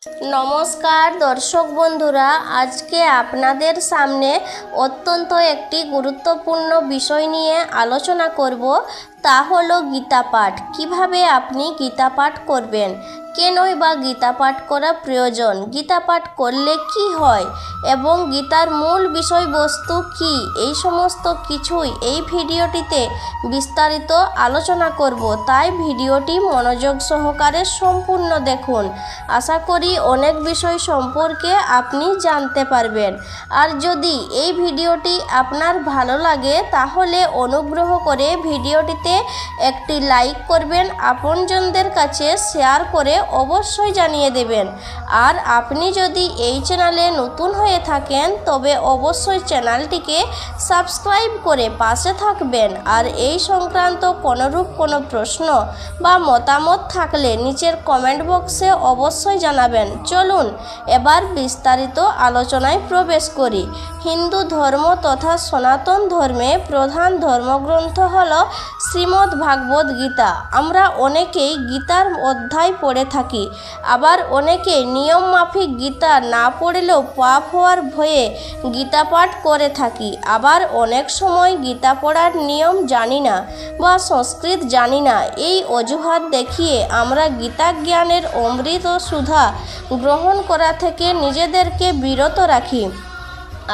নমস্কার দর্শক বন্ধুরা, আজকে আপনাদের সামনে অত্যন্ত একটি গুরুত্বপূর্ণ বিষয় নিয়ে আলোচনা করব। তা হলো গীতা পাঠ। কিভাবে আপনি গীতা পাঠ করবেন, কেনই বা গীতা পাঠ করা প্রয়োজন, গীতা পাঠ করলে কি হয় এবং গীতার মূল বিষয়বস্তু কি, এই সমস্ত কিছুই এই ভিডিওটিতে বিস্তারিত আলোচনা করব। তাই ভিডিওটি মনোযোগ সহকারে সম্পূর্ণ দেখুন। আশা করি অনেক বিষয় সম্পর্কে আপনি জানতে পারবেন। আর যদি এই ভিডিওটি আপনার ভালো লাগে তাহলে অনুগ্রহ করে ভিডিওটিতে একটি লাইক করবেন, আপনজনদের কাছে শেয়ার করে অবশ্যই জানিয়ে দেবেন। আর আপনি যদি এই চ্যানেলে নতুন হয়ে থাকেন তবে অবশ্যই চ্যানেলটিকে সাবস্ক্রাইব করে পাশে থাকবেন। আর এই সংক্রান্ত কোনোরূপ কোনো প্রশ্ন বা মতামত থাকলে নিচের কমেন্ট বক্সে অবশ্যই জানাবেন। চলুন এবার বিস্তারিত আলোচনায় প্রবেশ করি। হিন্দু ধর্ম তথা সনাতন ধর্মে প্রধান ধর্মগ্রন্থ হল শ্রীমদ্ ভাগবত গীতা। আমরা অনেকেই গীতার অধ্যায় পড়ে থাকি, আবার অনেকে নিয়ম মাফিক গীতা না পড়লেও পাপ হওয়ার ভয়ে গীতা পাঠ করে থাকি। আবার অনেক সময় গীতা পড়ার নিয়ম জানি না বা সংস্কৃত জানি না, এই অজুহাত দেখিয়ে আমরা গীতা জ্ঞানের অমৃত সুধা গ্রহণ করা থেকে নিজেদেরকে বিরত রাখি।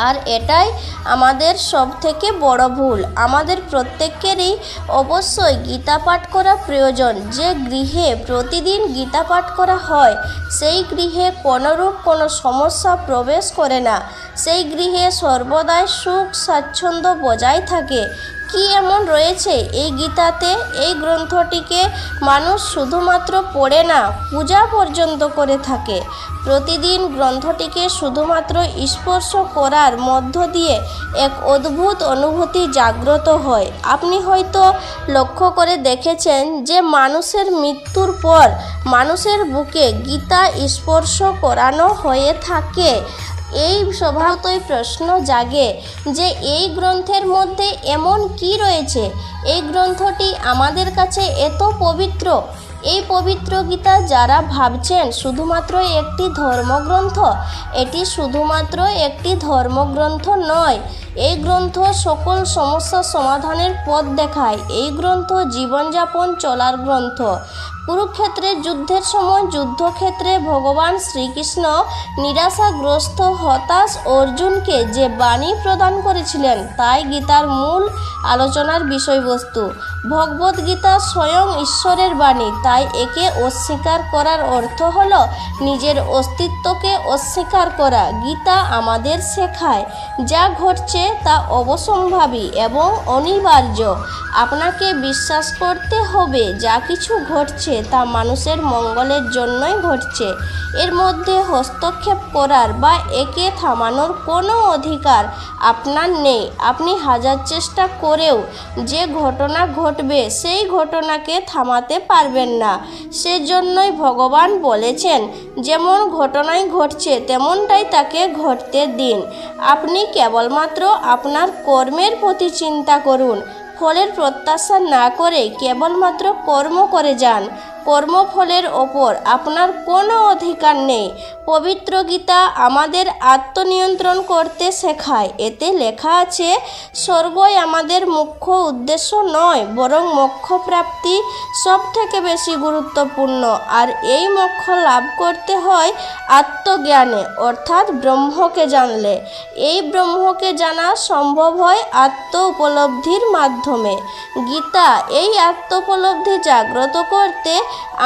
আর এটাই আমাদের সব থেকে বড় ভুল। আমাদের প্রত্যেকেরই অবশ্যই গীতা পাঠ করা প্রয়োজন। যে গৃহে প্রতিদিন গীতা পাঠ করা হয় সেই গৃহে কোনোরূপ কোনো সমস্যা প্রবেশ করে না, সেই গৃহে সর্বদাই সুখ স্বাচ্ছন্দ্য বজায় থাকে। কি এমন রয়েছে এই গীতাতে? এই গ্রন্থটিকে মানুষ শুধুমাত্র পড়ে না, পূজা পর্যন্ত করে থাকে। প্রতিদিন গ্রন্থটিকে শুধুমাত্র স্পর্শ করার মধ্য দিয়ে এক অদ্ভুত অনুভূতি জাগ্রত হয়। আপনি হয়তো লক্ষ্য করে দেখেছেন যে মানুষের মৃত্যুর পর মানুষের বুকে গীতা স্পর্শ করানো হয়ে থাকে। এই স্বভাবতই প্রশ্ন জাগে যে এই গ্রন্থের মধ্যে এমন কি রয়েছে, এই গ্রন্থটি আমাদের কাছে এত পবিত্র। এই পবিত্র গীতা যারা ভাবছেন শুধুমাত্র একটি ধর্মগ্রন্থ, এটি শুধুমাত্র একটি ধর্মগ্রন্থ নয়। এই গ্রন্থ সকল সমস্যা সমাধানের পথ দেখায়। এই গ্রন্থ জীবনযাপন চলার গ্রন্থ। কুরুক্ষেত্রের যুদ্ধের সময় যুদ্ধক্ষেত্রে ভগবান শ্রীকৃষ্ণ নিরাশাগ্রস্ত হতাশ অর্জুনকে যে বাণী প্রদান করেছিলেন তাই গীতার মূল আলোচনার বিষয়বস্তু। ভগবদ গীতা স্বয়ং ঈশ্বরের বাণী, তাই একে অস্বীকার করার অর্থ হল নিজের অস্তিত্বকে অস্বীকার করা। গীতা আমাদের শেখায় যা ঘটছে তা অবশ্যম্ভাবী এবং অনিবার্য। আপনাকে বিশ্বাস করতে হবে যা কিছু ঘটছে তা মানুষের মঙ্গলের জন্যই ঘটছে। এর মধ্যে হস্তক্ষেপ করার বা একে থামানোর কোনো অধিকার আপনার নেই। আপনি হাজার চেষ্টা করেও যে ঘটনা ঘটবে সেই ঘটনাকে থামাতে পারবেন না। সেজন্যই ভগবান বলেছেন যেমন ঘটনাই ঘটছে তেমনটাই তাকে ঘটতে দিন। আপনি কেবলমাত্র আপনার কর্মের প্রতি চিন্তা করুন, ফলের প্রত্যাশা না করে কেবলমাত্র কর্ম করে যান। কর্মফলের ওপর আপনার কোনো অধিকার নেই। পবিত্র গীতা আমাদের আত্মনিয়ন্ত্রণ করতে শেখায়। এতে লেখা আছে স্বর্গই আমাদের মুখ্য উদ্দেশ্য নয়, বরং মোক্ষ প্রাপ্তি সব থেকে বেশি গুরুত্বপূর্ণ। আর এই মোক্ষ লাভ করতে হয় আত্মজ্ঞানে, অর্থাৎ ব্রহ্মকে জানলে। এই ব্রহ্মকে জানা সম্ভব হয় আত্ম উপলব্ধির মাধ্যমে। গীতা এই আত্ম উপলব্ধি জাগ্রত করতে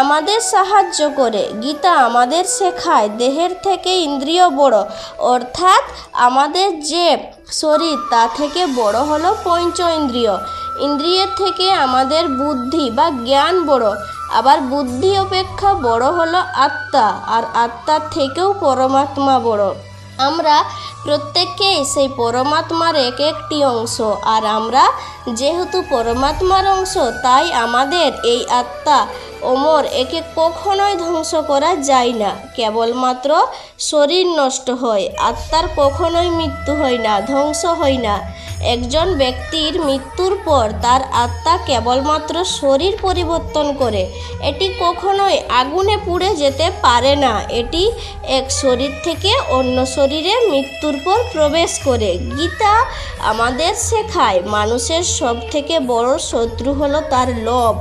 আমাদের সাহায্য করে। গীতা আমাদের শেখায় দেহের থেকে ইন্দ্রিয় বড়, অর্থাৎ আমাদের যে শরীর তা থেকে বড় হলো পঞ্চ ইন্দ্রিয়। ইন্দ্রিয়ের থেকে আমাদের বুদ্ধি বা জ্ঞান বড়, আবার বুদ্ধি অপেক্ষা বড় হলো আত্মা, আর আত্মার থেকেও পরমাত্মা বড়। আমরা প্রত্যেককেই সেই পরমাত্মার এক একটি অংশ, আর আমরা যেহেতু পরমাত্মার অংশ তাই আমাদের এই আত্মা অমর, একে কখনোই ধ্বংস করা যায় না। কেবলমাত্র শরীর নষ্ট হয়, আত্মার কখনোই মৃত্যু হয় না, ধ্বংস হয় না। একজন ব্যক্তির মৃত্যুর পর তার আত্মা কেবলমাত্র শরীর পরিবর্তন করে, এটি কখনোই আগুনে পুড়ে যেতে পারে না। এটি এক শরীর থেকে অন্য শরীরে মৃত্যুর পর প্রবেশ করে। গীতা আমাদের শেখায় মানুষের সবথেকে বড় শত্রু হলো তার লোভ,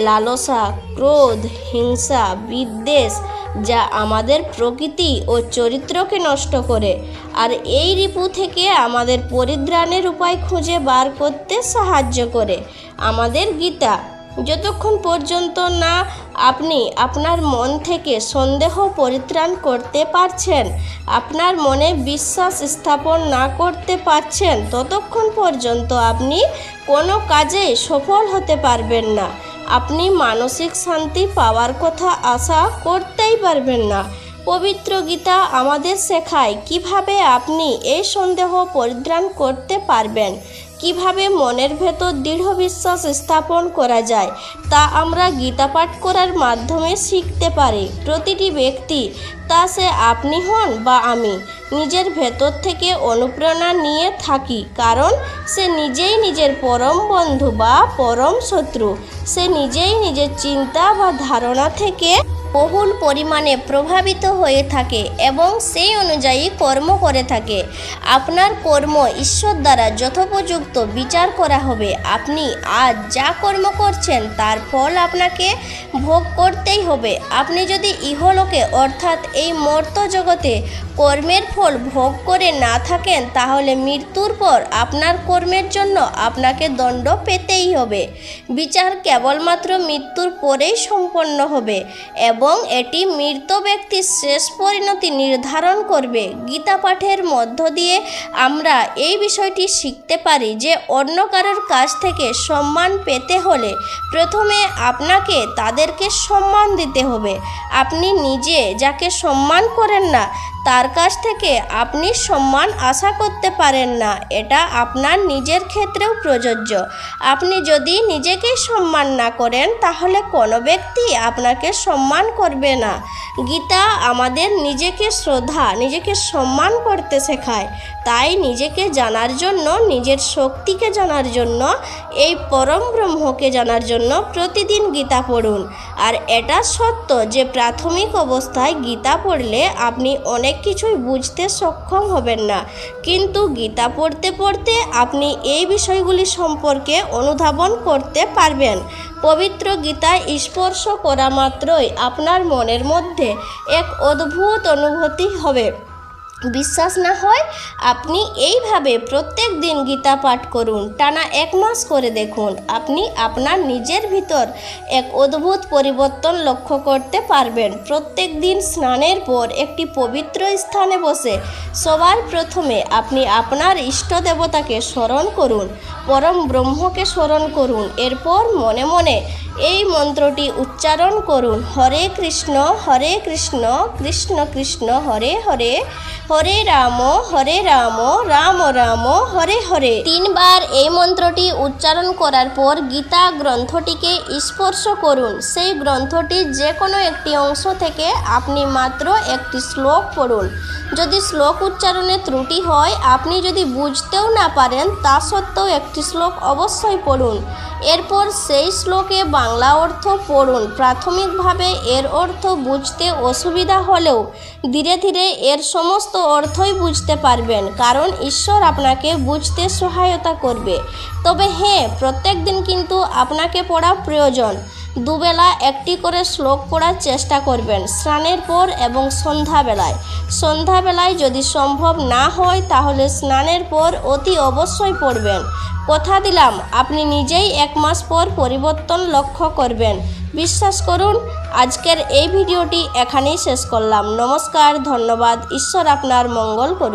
লালসা, ক্রোধ, হিংসা, বিদ্বেষ, যা আমাদের প্রকৃতি ও চরিত্রকে নষ্ট করে। আর এই রিপু থেকে আমাদের পরিত্রাণের উপায় খুঁজে বার করতে সাহায্য করে আমাদের গীতা। যতক্ষণ পর্যন্ত না আপনি আপনার মন থেকে সন্দেহ পরিত্রাণ করতে পারছেন, আপনার মনে বিশ্বাস স্থাপন না করতে পারছেন, ততক্ষণ পর্যন্ত আপনি কোনো কাজে সফল হতে পারবেন না। আপনি মানসিক শান্তি পাওয়ার কথা আশা করতেই পারবেন না। পবিত্র গীতা আমাদের শেখায় কিভাবে আপনি এই সন্দেহ পরিত্রাণ করতে পারবেন, কিভাবে মনের ভেতর দৃঢ় বিশ্বাস স্থাপন করা যায়, তা আমরা গীতা পাঠ করার মাধ্যমে শিখতে পারি। প্রতিটি ব্যক্তি, তা সে আপনি হন বা আমি, নিজের ভেতর থেকে অনুপ্রেরণা নিয়ে থাকি, কারণ সে নিজেই নিজের পরম বন্ধু বা পরম শত্রু। সে নিজেই নিজের চিন্তা বা ধারণা থেকে বহুল পরিমাণে প্রভাবিত হয়ে থাকে এবং সেই অনুযায়ী কর্ম করে থাকে। আপনার কর্ম ঈশ্বর দ্বারা যথোপযুক্ত বিচার করা হবে। আপনি আজ যা কর্ম করছেন তার ফল আপনাকে ভোগ করতেই হবে। আপনি যদি ইহলোকে অর্থাৎ এই মর্ত জগতে কর্মের ফল ভোগ করে না থাকেন, তাহলে মৃত্যুর পর আপনার কর্মের জন্য আপনাকে দণ্ড পেতেই হবে। বিচার কেবলমাত্র মৃত্যুর পরেই সম্পন্ন হবে এবং এটি মৃত ব্যক্তির শেষ পরিণতি নির্ধারণ করবে। গীতা পাঠের মধ্য দিয়ে আমরা এই বিষয়টি শিখতে পারি যে অন্য কারোর কাছ থেকে সম্মান পেতে হলে প্রথমে আপনাকে তাদেরকে সম্মান দিতে হবে। আপনি নিজে যাকে সম্মান করেন না, তার কাছ থেকে আপনি সম্মান আশা করতে পারেন না। এটা আপনার নিজের ক্ষেত্রেও প্রযোজ্য। আপনি যদি নিজেকেই সম্মান না করেন, তাহলে কোনো ব্যক্তি আপনাকে সম্মান করবে না। গীতা আমাদের নিজেকে শ্রদ্ধা, নিজেকে সম্মান করতে শেখায়। তাই নিজেকে জানার জন্য, নিজের শক্তিকে জানার জন্য, এই পরম ব্রহ্মকে জানার জন্য প্রতিদিন গীতা পড়ুন। আর এটা সত্য যে প্রাথমিক অবস্থায় গীতা পড়লে আপনি অনেক কিছুই বুঝতে সক্ষম হবেন না, কিন্তু গীতা পড়তে পড়তে আপনি এই বিষয়গুলি সম্পর্কে অনুধাবন করতে পারবেন। পবিত্র গীতায় স্পর্শ করা মাত্রই আপনার মনের মধ্যে এক অদ্ভুত অনুভূতি হবে। বিশ্বাস না হয় আপনি এইভাবে প্রত্যেক দিন গীতা পাঠ করুন, টানা 1 মাস করে দেখুন। আপনি আপনার নিজের ভিতর এক অদ্ভুত পরিবর্তন লক্ষ্য করতে পারবেন। প্রত্যেক দিন স্নানের পর একটি পবিত্র স্থানে বসে সবার প্রথমে আপনি আপনার ইষ্ট দেবতাকে স্মরণ করুন, পরম ব্রহ্মকে স্মরণ করুন। এরপর মনে মনে এই মন্ত্রটি উচ্চারণ করুন, হরে কৃষ্ণ কৃষ্ণ কৃষ্ণ হরে হরে, হরে রাম রাম রাম হরে হরে। 3 বার এই মন্ত্রটি উচ্চারণ করার পর গীতা গ্রন্থটিকে স্পর্শ করুন। সেই গ্রন্থটির যে কোনো একটি অংশ থেকে আপনি মাত্র একটি শ্লোক পড়ুন। যদি শ্লোক উচ্চারণে ত্রুটি হয়, আপনি যদি বুঝতেও না পারেন, তা সত্ত্বেও একটি শ্লোক অবশ্যই পড়ুন। এরপর সেই শ্লোকে বাংলা অর্থ পড়ুন। প্রাথমিকভাবে এর অর্থ বুঝতে অসুবিধা হলেও ধীরে ধীরে এর সমস্ত অর্থই বুঝতে পারবেন, কারণ ঈশ্বর আপনাকে বুঝতে সহায়তা করবে। তবে হ্যাঁ, প্রত্যেক দিন কিন্তু আপনাকে পড়া প্রয়োজন। 2 বেলা একটি করে শ্লোক পড়ার চেষ্টা করবেন, স্নানের পর এবং সন্ধ্যাবেলায়। সন্ধ্যাবেলায় যদি সম্ভব না হয়, তাহলে স্নানের পর অতি অবশ্যই পড়বেন। কথা দিলাম, আপনি নিজেই 1 মাস পর পরিবর্তন লক্ষ্য করবেন। বিশ্বাস করুন। আজকের এই ভিডিওটি এখানেই শেষ করলাম। নমস্কার, ধন্যবাদ। ঈশ্বর আপনার মঙ্গল করুন।